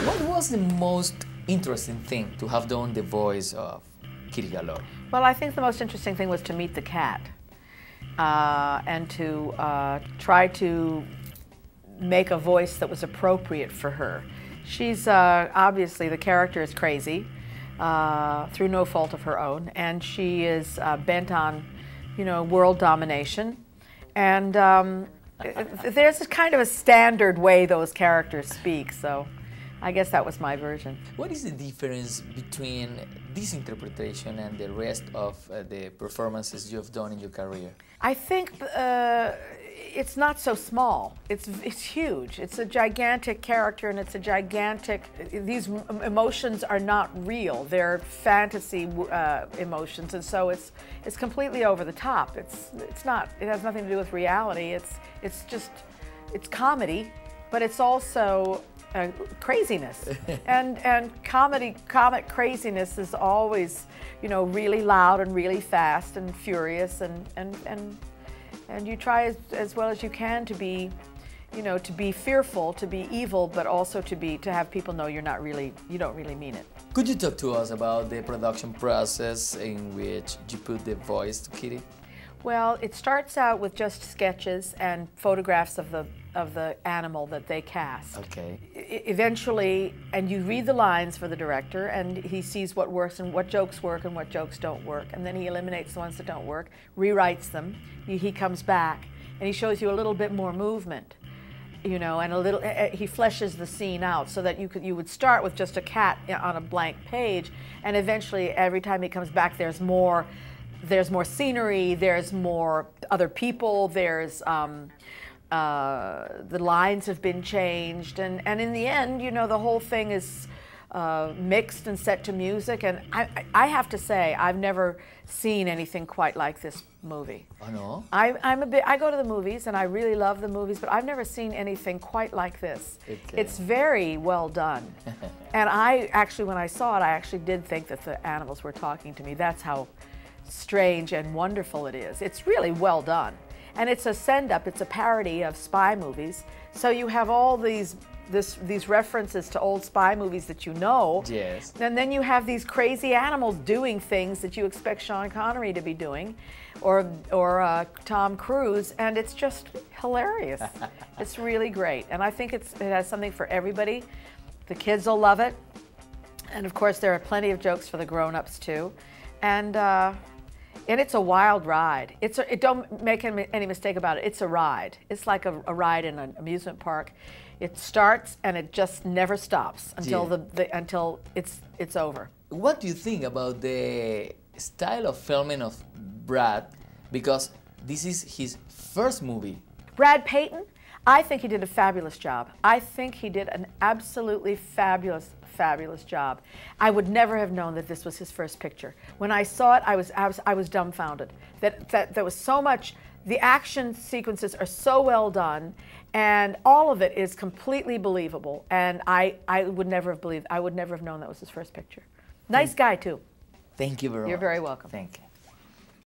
What was the most interesting thing to have done the voice of Kitty Galore? Well, I think the most interesting thing was to meet the cat and to try to make a voice that was appropriate for her. She's obviously, the character is crazy through no fault of her own, and she is bent on, you know, world domination. And there's a kind of a standard way those characters speak, so I guess that was my version. What is the difference between this interpretation and the rest of the performances you have done in your career? I think it's not so small. It's huge. It's a gigantic character, and it's a gigantic. These emotions are not real. They're fantasy emotions, and so it's completely over the top. It's not. It has nothing to do with reality. It's comedy, but it's also craziness, and comic craziness is always, you know, really loud and really fast and furious, and you try as well as you can to be, you know, to be fearful, to be evil, but also to have people know you don't really mean it. Could you talk to us about the production process in which you put the voice to Kitty? Well, it starts out with just sketches and photographs of the animal that they cast. Okay. Eventually, and you read the lines for the director, and he sees what works and what jokes work and what jokes don't work, and then he eliminates the ones that don't work, rewrites them. He comes back, and he shows you a little bit more movement, you know, and he fleshes the scene out so that you would start with just a cat on a blank page, and eventually, every time he comes back, there's more scenery, there's more other people, there's the lines have been changed, and in the end, you know, the whole thing is mixed and set to music, and I have to say, I've never seen anything quite like this movie. Oh no? I go to the movies, and I really love the movies, but I've never seen anything quite like this. Okay. It's very well done. And when I saw it, I actually did think that the animals were talking to me. That's how strange and wonderful it is. It's really well done. And it's a send-up, it's a parody of spy movies. So you have all these references to old spy movies that you know. Yes. And then you have these crazy animals doing things that you expect Sean Connery to be doing, or Tom Cruise, and it's just hilarious. It's really great. And I think it has something for everybody. The kids will love it. And of course, there are plenty of jokes for the grown-ups too. And it's a wild ride. Don't make any mistake about it. It's a ride. It's like a ride in an amusement park. It starts and it just never stops until until it's over. What do you think about the style of filming of Brad? Because this is his first movie. Brad Peyton, I think he did a fabulous job. I think he did an absolutely fabulous job. I would never have known that this was his first picture. When I saw it, I was dumbfounded. That there was so much. The action sequences are so well done, and all of it is completely believable. And I would never have believed. I would never have known that was his first picture. Nice guy too. Thank you very much. You're very welcome. Thank you.